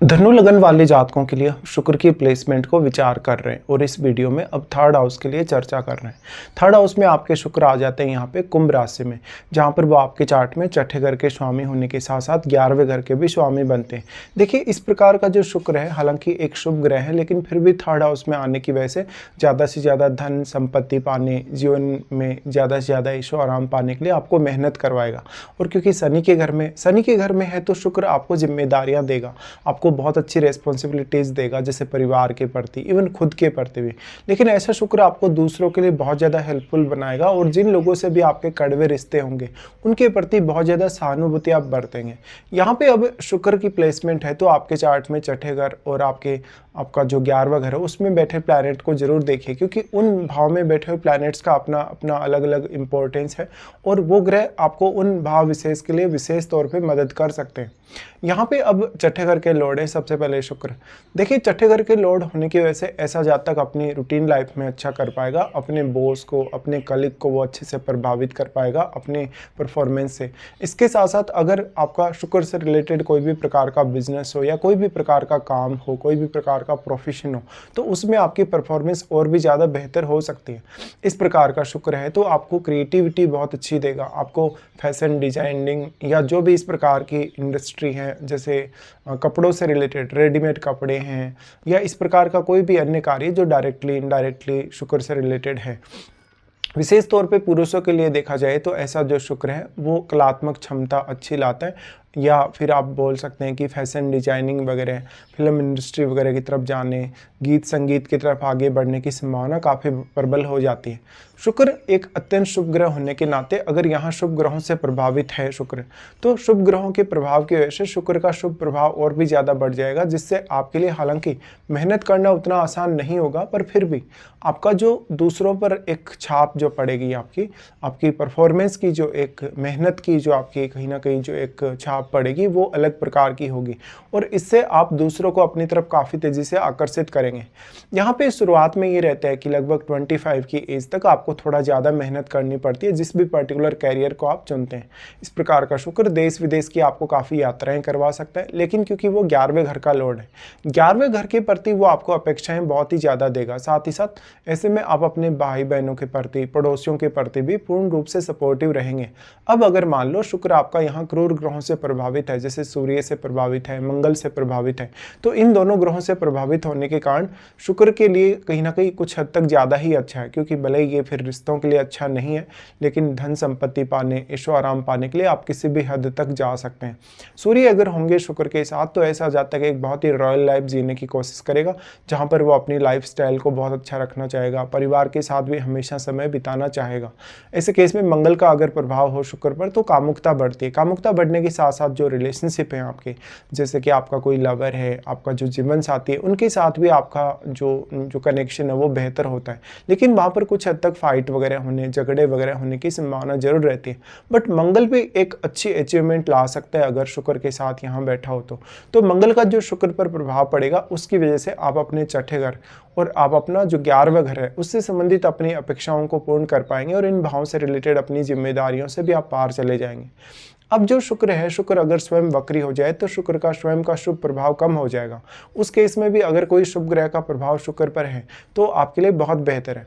धनु लगन वाले जातकों के लिए शुक्र की प्लेसमेंट को विचार कर रहे हैं और इस वीडियो में अब थर्ड हाउस के लिए चर्चा कर रहे हैं। थर्ड हाउस में आपके शुक्र आ जाते हैं यहाँ पे कुंभ राशि में, जहाँ पर वो आपके चार्ट में छठे घर के स्वामी होने के साथ साथ 11वें घर के भी स्वामी बनते हैं। देखिए, इस प्रकार का जो शुक्र है हालांकि एक शुभ ग्रह है, लेकिन फिर भी थर्ड हाउस में आने की वजह से ज़्यादा धन संपत्ति पाने, जीवन में ज़्यादा से ज़्यादा ऐशो आराम पाने के लिए आपको मेहनत करवाएगा। और क्योंकि शनि के घर में है तो शुक्र आपको जिम्मेदारियाँ देगा, आपको बहुत अच्छी रेस्पॉन्सिबिलिटीज़ देगा, जैसे परिवार के प्रति, इवन खुद के प्रति भी। लेकिन ऐसा शुक्र आपको दूसरों के लिए बहुत ज़्यादा हेल्पफुल बनाएगा और जिन लोगों से भी आपके कड़वे रिश्ते होंगे उनके प्रति बहुत ज़्यादा सहानुभूति आप बरतेंगे। यहाँ पे अब शुक्र की प्लेसमेंट है तो आपके चार्ट में छठे घर और आपका जो 11वां घर है उसमें बैठे प्लैनेट को जरूर देखिए, क्योंकि उन भाव में बैठे हुए प्लैनेट्स का अपना अपना अलग अलग इंपॉर्टेंस है और वो ग्रह आपको उन भाव विशेष के लिए विशेष तौर पे मदद कर सकते हैं। यहाँ पे अब छठे घर के लॉर्ड है सबसे पहले शुक्र। देखिए, छठे घर के लॉर्ड होने की वजह से ऐसा जातक अपनी रूटीन लाइफ में अच्छा कर पाएगा, अपने बॉस को, अपने कलीग को वो अच्छे से प्रभावित कर पाएगा अपने परफॉर्मेंस से। इसके साथ साथ अगर आपका शुक्र से रिलेटेड कोई भी प्रकार का बिजनेस हो या कोई भी प्रकार का काम हो, कोई भी प्रकार का प्रोफेशन हो, तो उसमें आपकी परफॉर्मेंस और भी ज़्यादा बेहतर हो सकती है। इस प्रकार का शुक्र है तो आपको क्रिएटिविटी बहुत अच्छी देगा, आपको फैशन डिजाइनिंग या जो भी इस प्रकार की इंडस्ट्री है, जैसे कपड़ों से रिलेटेड रेडीमेड कपड़े हैं या इस प्रकार का कोई भी अन्य कार्य जो डायरेक्टली इनडायरेक्टली शुक्र से रिलेटेड है। विशेष तौर पे पुरुषों के लिए देखा जाए तो ऐसा जो शुक्र है वो कलात्मक क्षमता अच्छी लाता है, या फिर आप बोल सकते हैं कि फैशन डिजाइनिंग वगैरह, फिल्म इंडस्ट्री वगैरह की तरफ जाने, गीत संगीत की तरफ आगे बढ़ने की संभावना काफ़ी प्रबल हो जाती है। शुक्र एक अत्यंत शुभ ग्रह होने के नाते अगर यहाँ शुभ ग्रहों से प्रभावित है शुक्र, तो शुभ ग्रहों के प्रभाव की वजह से शुक्र का शुभ प्रभाव और भी ज़्यादा बढ़ जाएगा, जिससे आपके लिए हालांकि मेहनत करना उतना आसान नहीं होगा, पर फिर भी आपका जो दूसरों पर एक छाप जो पड़ेगी, आपकी परफॉर्मेंस की जो एक मेहनत की जो आपकी कहीं ना कहीं जो एक छाप पड़ेगी वो अलग प्रकार की होगी और इससे आप दूसरों को अपनी तरफ काफ़ी तेज़ी से आकर्षित करेंगे। यहाँ पे शुरुआत में ये रहता है कि लगभग 25 की एज तक आपको थोड़ा ज़्यादा मेहनत करनी पड़ती है जिस भी पर्टिकुलर कैरियर को आप चुनते हैं। इस प्रकार का शुक्र देश विदेश की आपको काफ़ी यात्राएं करवा सकता है, लेकिन क्योंकि वो 11वें घर का लॉर्ड है, 11वें घर के प्रति वो आपको अपेक्षाएं बहुत ही ज़्यादा देगा। साथ ही साथ ऐसे में आप अपने भाई बहनों के प्रति, पड़ोसियों के प्रति भी पूर्ण रूप से सपोर्टिव रहेंगे। अब अगर मान लो शुक्र आपका यहाँ क्रूर ग्रहों से प्रभावित है, जैसे सूर्य से प्रभावित है, मंगल से प्रभावित है, तो इन दोनों ग्रहों से प्रभावित होने के कारण शुक्र के लिए कहीं ना कहीं कुछ हद तक ज़्यादा ही अच्छा है, क्योंकि भले ही ये फिर रिश्तों के लिए अच्छा नहीं है, लेकिन धन संपत्ति पाने, ऐशो आराम पाने के लिए आप किसी भी हद तक जा सकते हैं। सूर्य अगर होंगे शुक्र के साथ तो ऐसा जाता है कि एक बहुत ही रॉयल लाइफ जीने की कोशिश करेगा, जहाँ पर वो अपनी लाइफ स्टाइल को बहुत अच्छा रखना चाहेगा, परिवार के साथ भी हमेशा समय बिताना चाहेगा। ऐसे केस में मंगल का अगर प्रभाव हो शुक्र पर तो कामुकता बढ़ती है। कामुकता बढ़ने के साथ साथ जो रिलेशनशिप है आपके, जैसे कि आपका कोई लवर है, आपका जो जीवन साथी है, उनके साथ भी आपका जो कनेक्शन है वो बेहतर होता है, लेकिन वहाँ पर कुछ हद तक फाइट वगैरह होने, झगड़े वगैरह होने की संभावना जरूर रहती है। बट मंगल भी एक अच्छी अचीवमेंट ला सकता है अगर शुक्र के साथ यहाँ बैठा हो तो मंगल का जो शुक्र पर प्रभाव पड़ेगा उसकी वजह से आप अपने छठे घर और आप अपना जो 11वां घर है उससे संबंधित अपनी अपेक्षाओं को पूर्ण कर पाएंगे और इन भावों से रिलेटेड अपनी जिम्मेदारियों से भी आप पार चले जाएंगे। अब जो शुक्र है, शुक्र अगर स्वयं वक्री हो जाए तो शुक्र का स्वयं का शुभ प्रभाव कम हो जाएगा। उस केस में भी अगर कोई शुभ ग्रह का प्रभाव शुक्र पर है तो आपके लिए बहुत बेहतर है।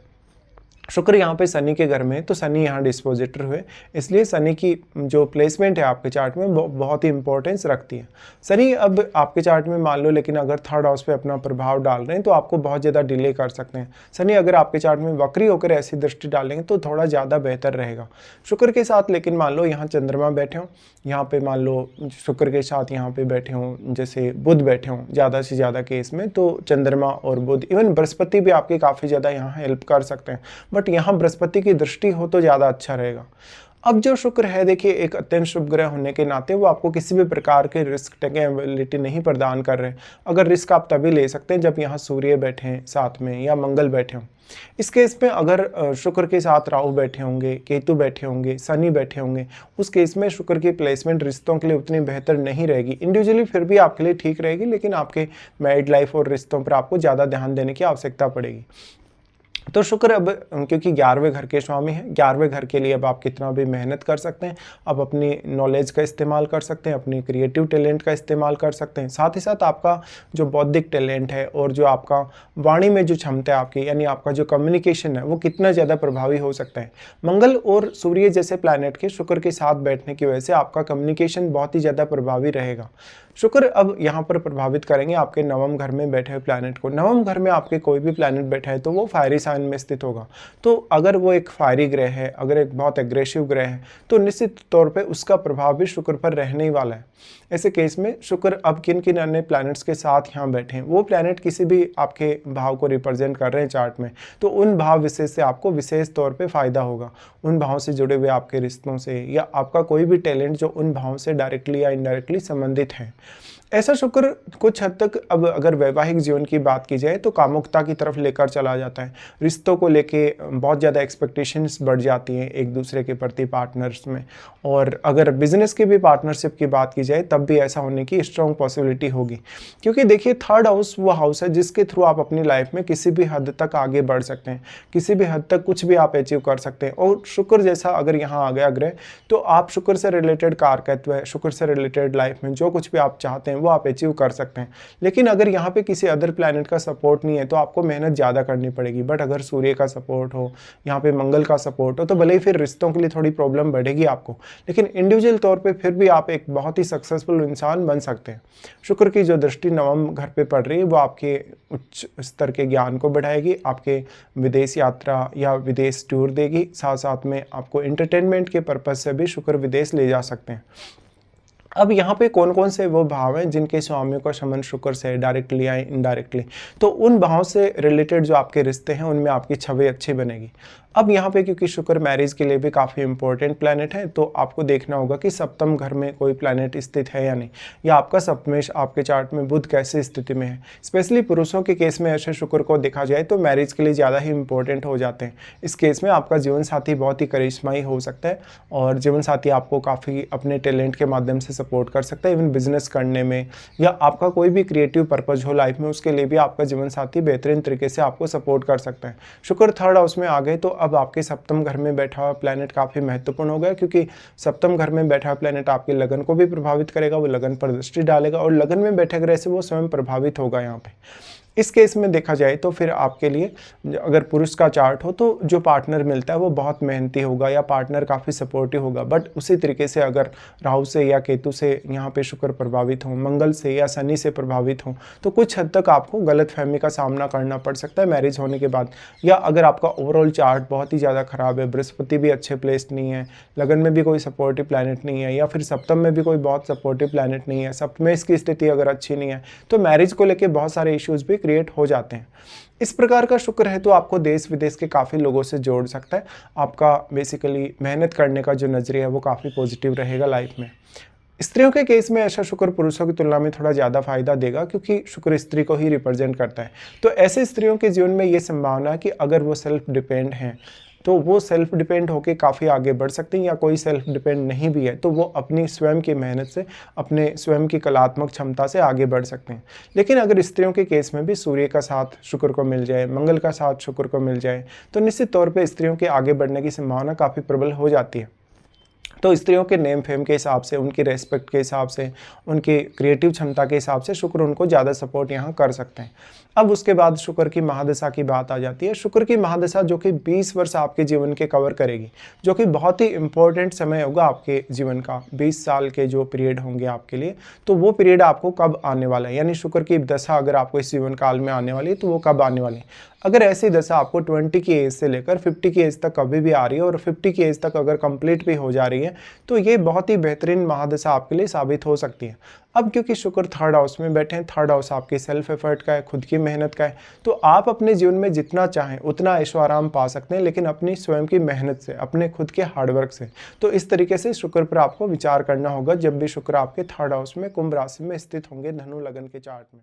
शुक्र यहाँ पे शनि के घर में, तो शनि यहाँ डिस्पोजिटर हुए, इसलिए शनि की जो प्लेसमेंट है आपके चार्ट में बहुत ही इंपॉर्टेंस रखती है। शनि अब आपके चार्ट में मान लो लेकिन अगर थर्ड हाउस पे अपना प्रभाव डाल रहे हैं तो आपको बहुत ज़्यादा डिले कर सकते हैं। शनि अगर आपके चार्ट में वक्री होकर ऐसी दृष्टि डालेंगे तो थोड़ा ज़्यादा बेहतर रहेगा शुक्र के साथ। लेकिन मान लो यहाँ चंद्रमा बैठे हों, यहाँ पे मान लो शुक्र के साथ यहाँ पे बैठे हों, जैसे बुध बैठे हों ज़्यादा से ज़्यादा केस में, तो चंद्रमा और बुध, इवन बृहस्पति भी आपके काफ़ी ज़्यादा यहाँ हेल्प कर सकते हैं, बट यहाँ बृहस्पति की दृष्टि हो तो ज़्यादा अच्छा रहेगा। अब जो शुक्र है देखिए एक अत्यंत शुभ ग्रह होने के नाते वो आपको किसी भी प्रकार के रिस्क टेकेबिलिटी नहीं प्रदान कर रहे। अगर रिस्क आप तभी ले सकते हैं जब यहाँ सूर्य बैठे हैं साथ में या मंगल बैठे हों। इस केस में अगर शुक्र के साथ राहु बैठे होंगे, केतु बैठे होंगे, शनि बैठे होंगे, उस केस में शुक्र की प्लेसमेंट रिश्तों के लिए उतनी बेहतर नहीं रहेगी। इंडिविजुअली फिर भी आपके लिए ठीक रहेगी, लेकिन आपके मैरिड लाइफ और रिश्तों पर आपको ज़्यादा ध्यान देने की आवश्यकता पड़ेगी। तो शुक्र अब क्योंकि 11वें घर के स्वामी हैं, 11वें घर के लिए अब आप कितना भी मेहनत कर सकते हैं, अब अपनी नॉलेज का इस्तेमाल कर सकते हैं, अपनी क्रिएटिव टैलेंट का इस्तेमाल कर सकते हैं। साथ ही साथ आपका जो बौद्धिक टैलेंट है और जो आपका वाणी में जो क्षमता है आपकी, यानी आपका जो कम्युनिकेशन है वो कितना ज़्यादा प्रभावी हो सकता है। मंगल और सूर्य जैसे प्लैनेट के शुक्र के साथ बैठने की वजह से आपका कम्युनिकेशन बहुत ही ज़्यादा प्रभावी रहेगा। शुक्र अब यहाँ पर प्रभावित करेंगे आपके नवम घर में बैठे हुए प्लैनेट को। नवम घर में आपके कोई भी प्लैनेट बैठा है तो वो फायरी साइन में स्थित होगा। तो अगर वो एक फायरी ग्रह है, अगर एक बहुत एग्रेसिव ग्रह है, तो निश्चित तौर पे उसका प्रभाव भी शुक्र पर रहने ही वाला है। ऐसे केस में शुक्र अब किन किन अन्य प्लैनेट्स के साथ यहाँ बैठे हैं, वो प्लैनेट किसी भी आपके भाव को रिप्रेजेंट कर रहे हैं चार्ट में, तो उन भाव विशेष से आपको विशेष तौर पे फायदा होगा। उन भावों से जुड़े हुए आपके रिश्तों से, या आपका कोई भी टैलेंट जो उन भावों से डायरेक्टली या इनडायरेक्टली संबंधित है। ऐसा शुक्र कुछ हद तक अब अगर वैवाहिक जीवन की बात की जाए तो कामुकता की तरफ लेकर चला जाता है। रिश्तों को लेके बहुत ज़्यादा एक्सपेक्टेशंस बढ़ जाती हैं एक दूसरे के प्रति पार्टनर्स में, और अगर बिजनेस की भी पार्टनरशिप की बात की जाए तब भी ऐसा होने की स्ट्रॉन्ग पॉसिबिलिटी होगी। क्योंकि देखिए, थर्ड हाउस वो हाउस है जिसके थ्रू आप अपनी लाइफ में किसी भी हद तक आगे बढ़ सकते हैं, किसी भी हद तक कुछ भी आप अचीव कर सकते हैं। और शुक्र जैसा अगर यहाँ आ गया ग्रह, तो आप शुक्र से रिलेटेड कारकत्व है, शुक्र से रिलेटेड लाइफ में जो कुछ भी आप चाहते हैं वो आप अचीव कर सकते हैं। लेकिन अगर यहाँ पे किसी अदर प्लैनेट का सपोर्ट नहीं है तो आपको मेहनत ज़्यादा करनी पड़ेगी। बट अगर सूर्य का सपोर्ट हो, यहाँ पे मंगल का सपोर्ट हो, तो भले ही फिर रिश्तों के लिए थोड़ी प्रॉब्लम बढ़ेगी आपको, लेकिन इंडिविजुअल तौर पे फिर भी आप एक बहुत ही सक्सेसफुल इंसान बन सकते हैं। शुक्र की जो दृष्टि नवम घर पे पड़ रही है वो आपके उच्च स्तर के ज्ञान को बढ़ाएगी, आपके विदेश यात्रा या विदेश टूर देगी, साथ साथ में आपको एंटरटेनमेंट के पर्पज़ से भी शुक्र विदेश ले जा सकते हैं। अब यहाँ पे कौन कौन से वो भाव हैं जिनके स्वामियों का संबंध शुक्र से है, डायरेक्टली या इनडायरेक्टली, तो उन भाव से रिलेटेड जो आपके रिश्ते हैं उनमें आपकी छवि अच्छी बनेगी। अब यहाँ पे क्योंकि शुक्र मैरिज के लिए भी काफ़ी इंपॉर्टेंट प्लैनेट है, तो आपको देखना होगा कि सप्तम घर में कोई प्लैनेट स्थित है या नहीं, या आपका सप्तमेश आपके चार्ट में बुध कैसी स्थिति में है। स्पेशली पुरुषों के केस में ऐसे शुक्र को देखा जाए तो मैरिज के लिए ज़्यादा ही इंपॉर्टेंट हो जाते हैं। इस केस में आपका जीवन साथी बहुत ही करिश्माई हो सकता है, और जीवन साथी आपको काफ़ी अपने टैलेंट के माध्यम से सपोर्ट कर सकता है, इवन बिजनेस करने में, या आपका कोई भी क्रिएटिव पर्पज हो लाइफ में, उसके लिए भी आपका जीवन साथी बेहतरीन तरीके से आपको सपोर्ट कर सकता है। शुक्र थर्ड हाउस में आ गए तो अब आपके सप्तम घर में बैठा हुआ प्लैनेट काफ़ी महत्वपूर्ण हो गया, क्योंकि सप्तम घर में बैठा हुआ प्लैनेट आपके लगन को भी प्रभावित करेगा, वो लगन पर दृष्टि डालेगा, और लगन में बैठे ग्रह से वो स्वयं प्रभावित होगा यहाँ पे। इस केस में देखा जाए तो फिर आपके लिए अगर पुरुष का चार्ट हो तो जो पार्टनर मिलता है वो बहुत मेहनती होगा, या पार्टनर काफ़ी सपोर्टिव होगा। बट उसी तरीके से अगर राहु से या केतु से यहाँ पे शुक्र प्रभावित हो, मंगल से या शनि से प्रभावित हो, तो कुछ हद तक आपको गलतफहमी का सामना करना पड़ सकता है मैरिज होने के बाद। या अगर आपका ओवरऑल चार्ट बहुत ही ज़्यादा खराब है, बृहस्पति भी अच्छे प्लेस्ड नहीं है, लगन में भी कोई सपोर्टिव प्लैनेट नहीं है, या फिर सप्तम में भी कोई बहुत सपोर्टिव प्लैनेट नहीं है, सप्तमेश की स्थिति अगर अच्छी नहीं है, तो मैरिज को लेकर बहुत सारे इश्यूज भी क्रिएट हो जाते हैं। इस प्रकार का शुक्र है तो आपको देश विदेश के काफ़ी लोगों से जोड़ सकता है। आपका बेसिकली मेहनत करने का जो नज़रिया है वो काफ़ी पॉजिटिव रहेगा लाइफ में। स्त्रियों के केस में ऐसा शुक्र पुरुषों की तुलना में थोड़ा ज़्यादा फायदा देगा, क्योंकि शुक्र स्त्री को ही रिप्रेजेंट करता है। तो ऐसे स्त्रियों के जीवन में ये संभावना है कि अगर वो सेल्फ डिपेंड हैं तो वो सेल्फ डिपेंड होकर काफ़ी आगे बढ़ सकती हैं, या कोई सेल्फ डिपेंड नहीं भी है तो वो अपनी स्वयं की मेहनत से, अपने स्वयं की कलात्मक क्षमता से आगे बढ़ सकते हैं। लेकिन अगर स्त्रियों के केस में भी सूर्य का साथ शुक्र को मिल जाए, मंगल का साथ शुक्र को मिल जाए, तो निश्चित तौर पर स्त्रियों के आगे बढ़ने की संभावना काफ़ी प्रबल हो जाती है। तो स्त्रियों के नेम फेम के हिसाब से, उनकी रेस्पेक्ट के हिसाब से, उनकी क्रिएटिव क्षमता के हिसाब से शुक्र उनको ज़्यादा सपोर्ट यहाँ कर सकते हैं। अब उसके बाद शुक्र की महादशा की बात आ जाती है। शुक्र की महादशा जो कि 20 वर्ष आपके जीवन के कवर करेगी, जो कि बहुत ही इंपॉर्टेंट समय होगा आपके जीवन का। 20 साल के जो पीरियड होंगे आपके लिए, तो वो पीरियड आपको कब आने वाला है, यानी शुक्र की दशा अगर आपको इस जीवन काल में आने वाली है तो वो कब आने वाली है। अगर ऐसी दशा आपको 20 की एज से लेकर 50 की एज तक कभी भी आ रही है, और 50 की एज तक अगर कंप्लीट भी हो जा रही है, तो ये बहुत ही बेहतरीन महादशा आपके लिए साबित हो सकती है। अब क्योंकि शुक्र थर्ड हाउस में बैठे हैं, थर्ड हाउस आपकी सेल्फ एफर्ट का है, खुद की मेहनत का है, तो आप अपने जीवन में जितना चाहें उतना ऐशो आराम पा सकते हैं, लेकिन अपनी स्वयं की मेहनत से, अपने खुद के हार्डवर्क से। तो इस तरीके से शुक्र पर आपको विचार करना होगा जब भी शुक्र आपके थर्ड हाउस में कुंभ राशि में स्थित होंगे धनु लगन के चार्ट में।